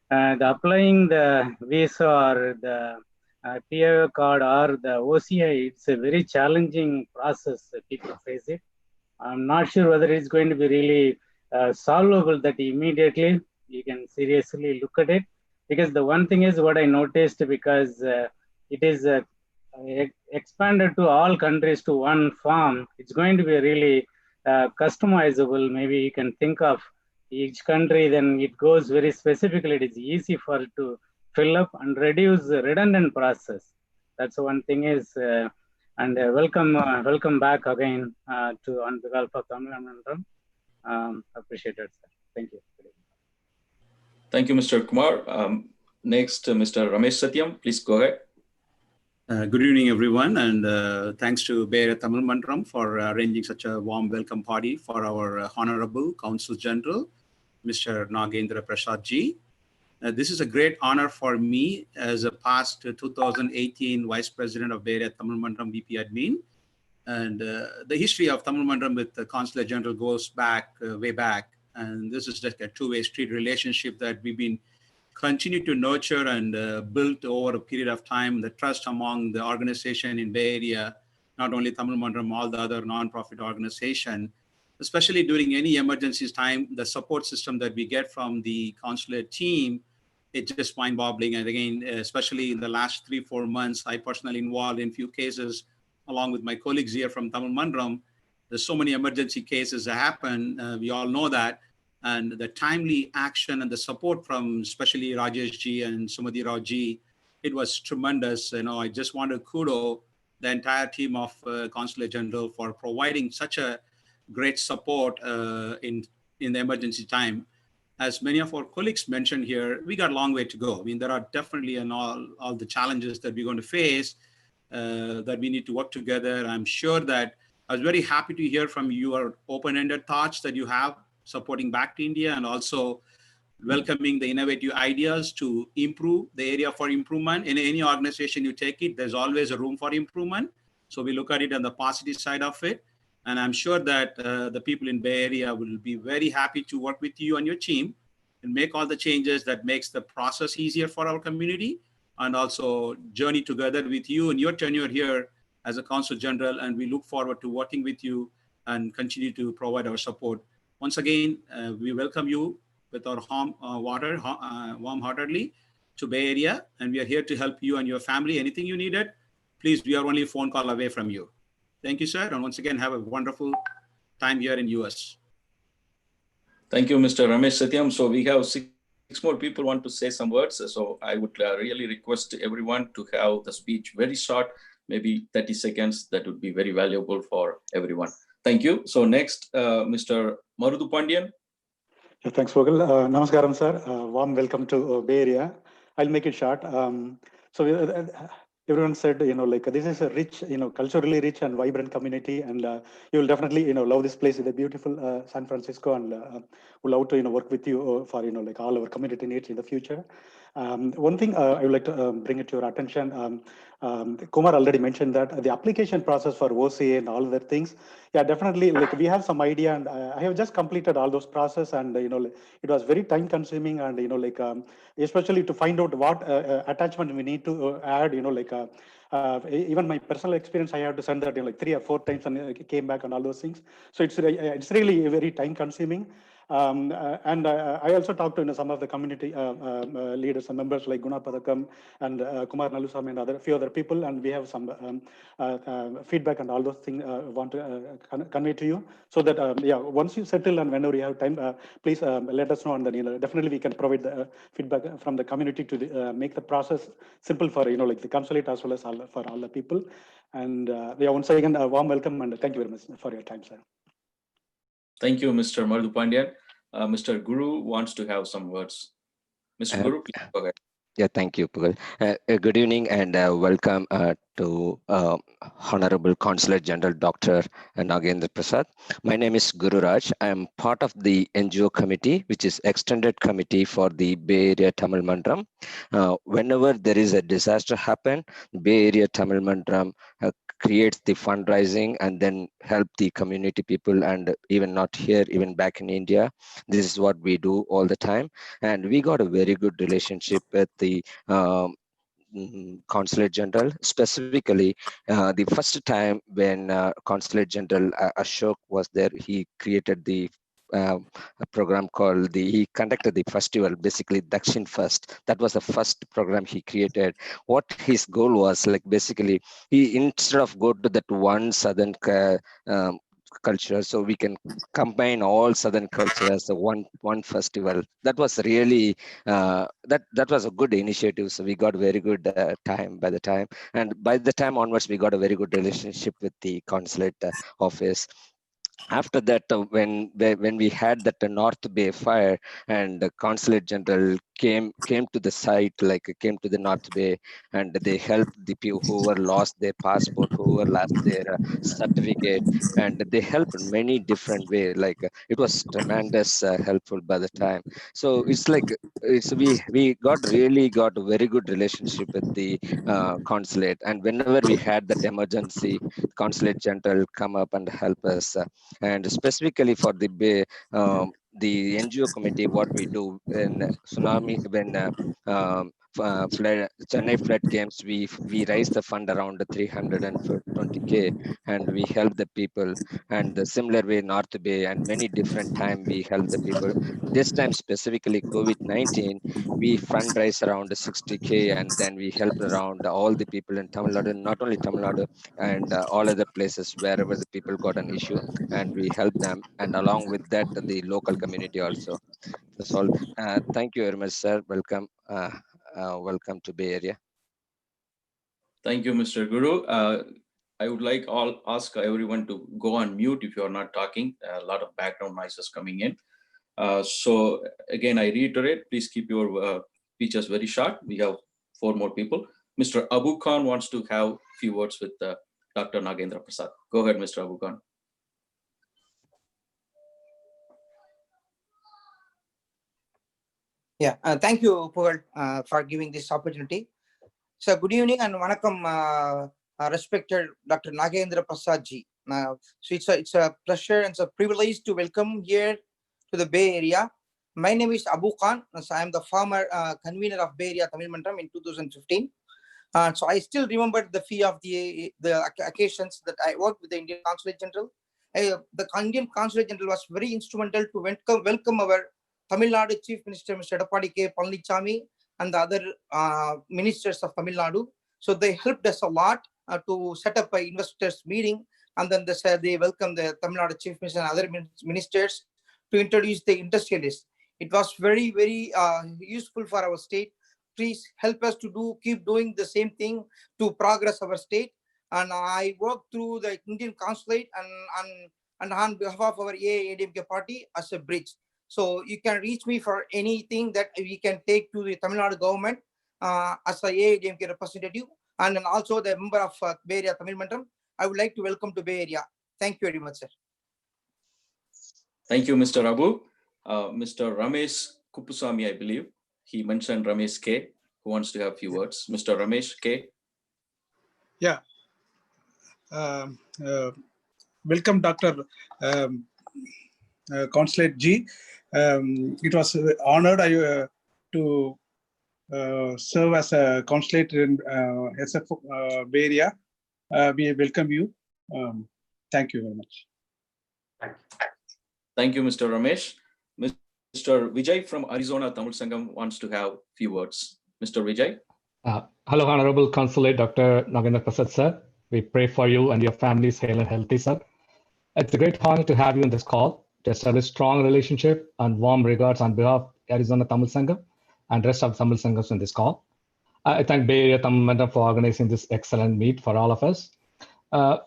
the applying the visa or the PIO card or the OCI, it's a very challenging process. People face it. I'm not sure whether it's going to be really solvable that immediately you can seriously look at it, because the one thing is what I noticed, because it is expanded to all countries to one form, it's going to be really customizable. Maybe you can think of each country, then it goes very specifically. It is easy for it to fill up and reduce the redundant process. That's one thing is, and welcome back again to on behalf of Tamil Mandram. Appreciate it, sir. Thank you. Thank you, Mr. Kumar. Next, Mr. Ramesh Satyam, please go ahead. Good evening, everyone, and thanks to Bay Area Tamil Mandram for arranging such a warm welcome party for our Honorable Consul General, Mr. Nagendra Prasad ji. This is a great honor for me as a past 2018 Vice President of Bay Area Tamil Mandram BP Admin. And the history of Tamil Mandram with the Consulate General goes back, way back. And this is like a two-way street relationship that we've been continue to nurture and build over a period of time, the trust among the organization in Bay Area, not only Tamil Mandram, all the other non-profit organization, especially during any emergencies time, the support system that we get from the consulate team, it's just mind-boggling. And again, especially in the last 3-4 months, I personally involved in few cases, along with my colleagues here from Tamil Mandram. There's so many emergency cases that happen. We all know that. And the timely action and the support from especially Rajesh ji and Sumadhi Rao ji, it was tremendous. You know, I just want to kudos the entire team of Consulate General for providing such a great support in the emergency time. As many of our colleagues mentioned here, we got a long way to go. I mean, there are definitely all the challenges that we're going to face that we need to work together. I'm sure that I was very happy to hear from your open-ended thoughts that you have supporting Back to India and also welcoming the innovative ideas to improve the area for improvement. In any organization you take it, there's always a room for improvement. So we look at it on the positive side of it. And I'm sure that the people in Bay Area will be very happy to work with you and your team and make all the changes that makes the process easier for our community and also journey together with you and your tenure here as a Consul General. And we look forward to working with you and continue to provide our support. Once again, we welcome you with our warm-heartedly to Bay Area, and we are here to help you and your family. Anything you needed, please, we are only a phone call away from you. Thank you, sir, and once again, have a wonderful time here in US. Thank you, Mr. Ramesh Satyam. So we have six more people want to say some words. So I would really request everyone to have the speech very short, maybe 30 seconds. That would be very valuable for everyone. Thank you. So next, Mr. Marudu Pandian. Thanks, Vogel. Namaskaram, sir. Warm welcome to Bay Area. I'll make it short. everyone said, like this is a rich, culturally rich and vibrant community, and you will definitely, love this place. It's a beautiful San Francisco, and would love to, work with you for, like all our community needs in the future. One thing I would like to bring it to your attention. Kumar already mentioned that the application process for OCA and all other things. Yeah, definitely. Like we have some idea, and I have just completed all those process, and it was very time consuming, and especially to find out what attachment we need to add. Even my personal experience, I have to send that like 3 or 4 times, and it came back and all those things. So it's really very time consuming. And I also talked to some of the community leaders and members like Guna Padakam and Kumar Nalusamy and few other people, and we have some feedback and all those things want to convey to you, so that yeah, once you settle and whenever you have time, please let us know, and then definitely we can provide the feedback from the community to make the process simple for like the consulate as well as for all the people. And yeah, once again, a warm welcome and thank you very much for your time, sir. Thank you, Mr. Madhu Pandyan. Mr. Guru wants to have some words. Mr. Guru, please go ahead. Yeah, thank you, Pugal. Good evening and welcome to Honorable Consulate General Dr. Nagendra Prasad. My name is Guru Raj. I am part of the NGO committee, which is extended committee for the Bay Area Tamil Mandram. Whenever there is a disaster happen, Bay Area Tamil Mandram creates the fundraising and then help the community people, and even not here, even back in India. This is what we do all the time. And we got a very good relationship with the Consulate General. Specifically, the first time when Consulate General Ashok was there, he created the a program called he conducted the festival, basically Dakshin Fest. That was the first program he created. What his goal was, like basically, he instead of go to that one southern culture, so we can combine all southern culture as the one festival. That was really that was a good initiative. So we got very good time by the time, and by the time onwards we got a very good relationship with the consulate office. After that, when we had that North Bay fire, and the Consulate General came to the site, like came to the North Bay, and they helped the people who were lost their passport, who were lost their certificate, and they helped in many different ways. Like it was tremendous helpful by the time. So it's like we really got a very good relationship with the consulate, and whenever we had that emergency, Consulate General come up and help us. And specifically for the NGO committee, what we do when tsunami, when Chennai flood games, we raise the fund around 320K, and we help the people. And the similar way, North Bay and many different time we help the people. This time specifically COVID-19, we fundraise around 60K, and then we help around all the people in Tamil Nadu, not only Tamil Nadu, and all other places wherever the people got an issue, and we help them. And along with that, the local community also. That's all. Thank you very much, sir. Welcome. Welcome to Bay Area. Thank you, Mr. Guru. I would like ask everyone to go on mute if you are not talking. A lot of background noises coming in. So again, I reiterate, please keep your speeches very short. We have 4 more people. Mr. Abu Khan wants to have a few words with Dr. Nagendra Prasad. Go ahead, Mr. Abu Khan. Yeah, thank you, Paul, for giving this opportunity. So good evening and vanakkam, respected Dr. Nagendra Prasad ji. So it's a pleasure and it's a privilege to welcome here to the Bay Area. My name is Abu Khan. So I am the former convener of Bay Area Tamil Mandram in 2015. So I still remember the few of the occasions that I worked with the Indian Consulate General. The Indian Consulate General was very instrumental to welcome our Tamil Nadu Chief Minister Mr. Edappadi K. Palanichami and the other ministers of Tamil Nadu. So they helped us a lot to set up an investors meeting, and then they welcomed the Tamil Nadu Chief Minister and other ministers to introduce the industrialists. It was very, very useful for our state. Please help us to keep doing the same thing to progress our state. And I work through the Indian Consulate and on behalf of our AIADMK party as a bridge. So you can reach me for anything that we can take to the Tamil Nadu government as a AIADMK representative. and then also the member of Bay Area Tamil Mandram. I would like to welcome to Bay Area. Thank you very much, sir. Thank you, Mr. Abu. Mr. Ramesh Kupusamy, I believe. He mentioned Ramesh K, who wants to have a few words. Mr. Ramesh K. Yeah. Welcome, Dr. Consulate G. It was honored to serve as a consulate in SF Bay Area. We welcome you. Thank you very much. Thank you, Mr. Ramesh. Mr. Vijay from Arizona Tamil Sangam wants to have a few words. Mr. Vijay. Hello, Honorable Consulate Dr. Nagendra Prasad, sir. We pray for you and your families hale and healthy, sir. It's a great honor to have you in this call to establish strong relationship and warm regards on behalf of Arizona Tamil Sangam and rest of Tamil Sangams in this call. I thank Bay Area Tamil Mandram for organizing this excellent meet for all of us.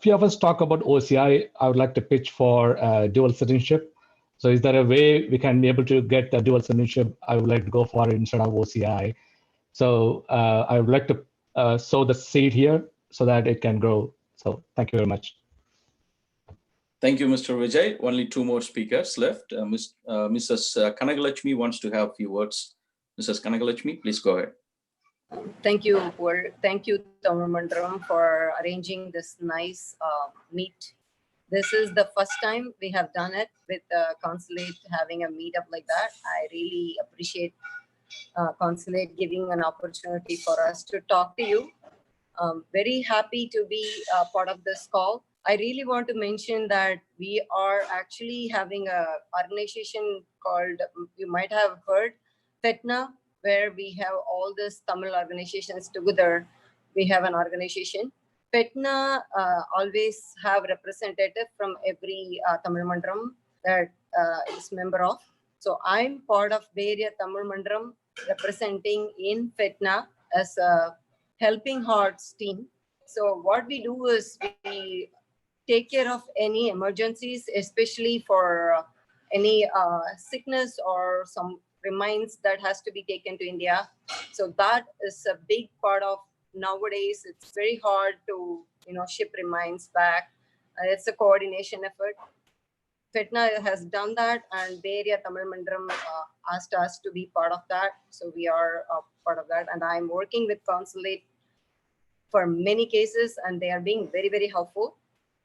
Few of us talk about OCI. I would like to pitch for dual citizenship. So is there a way we can be able to get the dual citizenship? I would like to go for it instead of OCI. So I would like to sow the seed here so that it can grow. So thank you very much. Thank you, Mr. Vijay. Only two more speakers left. Mrs. Kanagalakshmi wants to have a few words. Mrs. Kanagalakshmi, please go ahead. Thank you, Paul. Thank you, Tamil Mandram, for arranging this nice meet. This is the first time we have done it with the consulate having a meetup like that. I really appreciate consulate giving an opportunity for us to talk to you. Very happy to be part of this call. I really want to mention that we are actually having a organization called, you might have heard, FETNA, where we have all these Tamil organizations together. We have an organization. FETNA always have representative from every Tamil Mandram that is member of. So I'm part of Bay Area Tamil Mandram representing in FETNA as a helping hearts team. So what we do is we take care of any emergencies, especially for any sickness or some remains that has to be taken to India. So that is a big part of nowadays. It's very hard to ship remains back. It's a coordination effort. FETNA has done that, and Bay Area Tamil Mandram asked us to be part of that. So we are part of that, and I'm working with consulate for many cases, and they are being very, very helpful.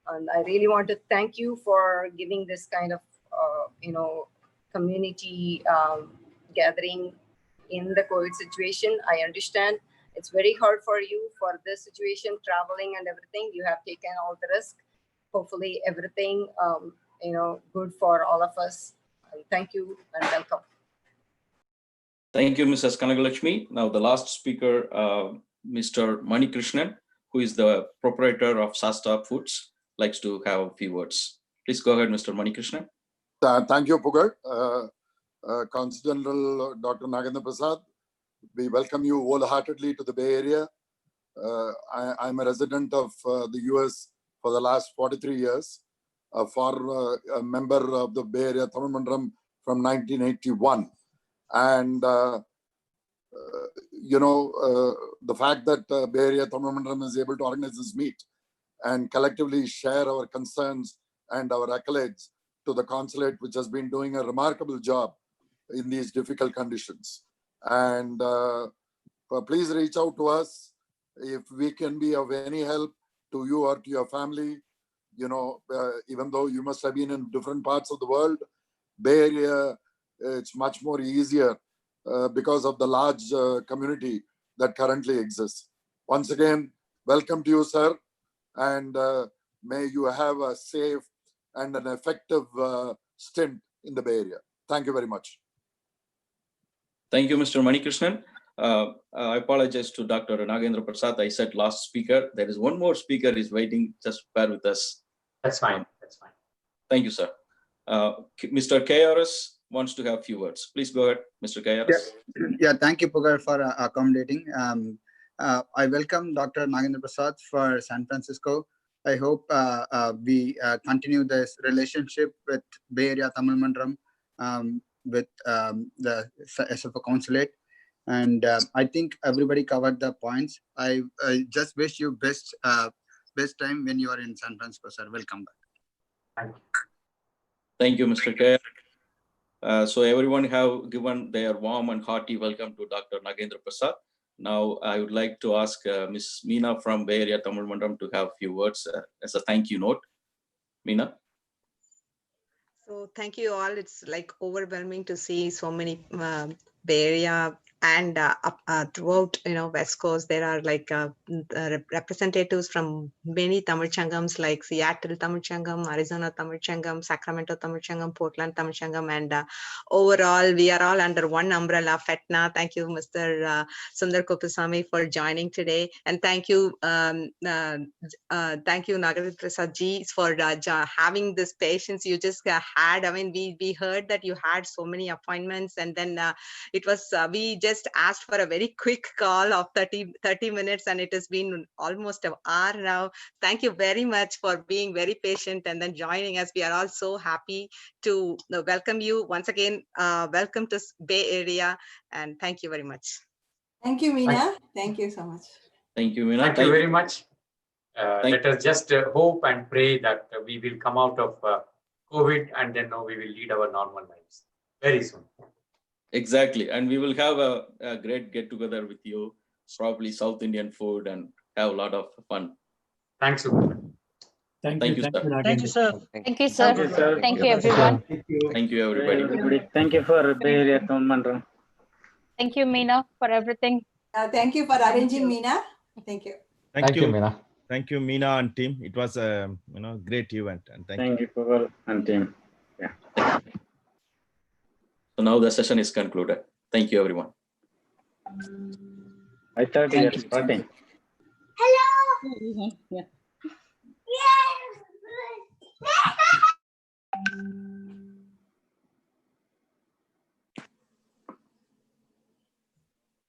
And I really want to thank you for giving this kind of, community gathering in the COVID situation. I understand it's very hard for you for this situation, traveling and everything. You have taken all the risk. Hopefully everything, good for all of us. And thank you and welcome. Thank you, Mrs. Kanagalakshmi. Now the last speaker, Mr. Mani Krishnan, who is the proprietor of Sasta Foods, likes to have a few words. Please go ahead, Mr. Mani Krishnan. Thank you, Pugar. Consul General Dr. Nagendra Prasad, we welcome you wholeheartedly to the Bay Area. I'm a resident of the US for the last 43 years, a member of the Bay Area Tamil Mandram from 1981. And, the fact that Bay Area Tamil Mandram is able to organize this meet and collectively share our concerns and our accolades to the consulate, which has been doing a remarkable job in these difficult conditions. And please reach out to us if we can be of any help to you or to your family. Even though you must have been in different parts of the world, Bay Area, it's much more easier because of the large community that currently exists. Once again, welcome to you, sir. And may you have a safe and an effective stint in the Bay Area. Thank you very much. Thank you, Mr. Mani Krishnan. I apologize to Dr. Nagendra Prasad. I said last speaker. There is one more speaker is waiting. Just bear with us. That's fine. That's fine. Thank you, sir. Mr. KRS wants to have a few words. Please go ahead, Mr. KRS. Yeah, thank you, Pugar, for accommodating. I welcome Dr. Nagendra Prasad for San Francisco. I hope we continue this relationship with Bay Area Tamil Mandram with the SFO Consulate. And I think everybody covered the points. I just wish you best time when you are in San Francisco, sir. Welcome back. Thank you, Mr. K. So everyone have given their warm and hearty welcome to Dr. Nagendra Prasad. Now I would like to ask Ms. Meena from Bay Area Tamil Mandram to have a few words as a thank you note. Meena. So thank you all. It's like overwhelming to see so many Bay Area and throughout, West Coast. There are like representatives from many Tamil Changams like Seattle Tamil Changam, Arizona Tamil Changam, Sacramento Tamil Changam, Portland Tamil Changam, and overall we are all under one umbrella, FETNA. Thank you, Mr. Sundar Kopasamy, for joining today, and thank you, Nagendra Prasad ji, for having this patience you just had. I mean, we heard that you had so many appointments, and then it was we just asked for a very quick call of 30 minutes, and it has been almost an hour now. Thank you very much for being very patient and then joining us. We are all so happy to welcome you once again. Welcome to Bay Area, and thank you very much. Thank you, Meena. Thank you so much. Thank you, Meena. Thank you very much. Let us just hope and pray that we will come out of COVID, and then we will lead our normal lives very soon. Exactly. And we will have a great get together with you, probably South Indian food, and have a lot of fun. Thanks. Thank you, sir. Thank you, sir. Thank you, sir. Thank you, sir. Thank you, everyone. Thank you, everybody. Thank you for Bay Area Tamil Mandram. Thank you, Meena, for everything. Thank you for arranging, Meena. Thank you. Thank you, Meena. Thank you, Meena and team. It was a great event, and thank you. Pavel and team. Yeah. So now the session is concluded. Thank you, everyone. I thought you were starting. Hello. Yeah.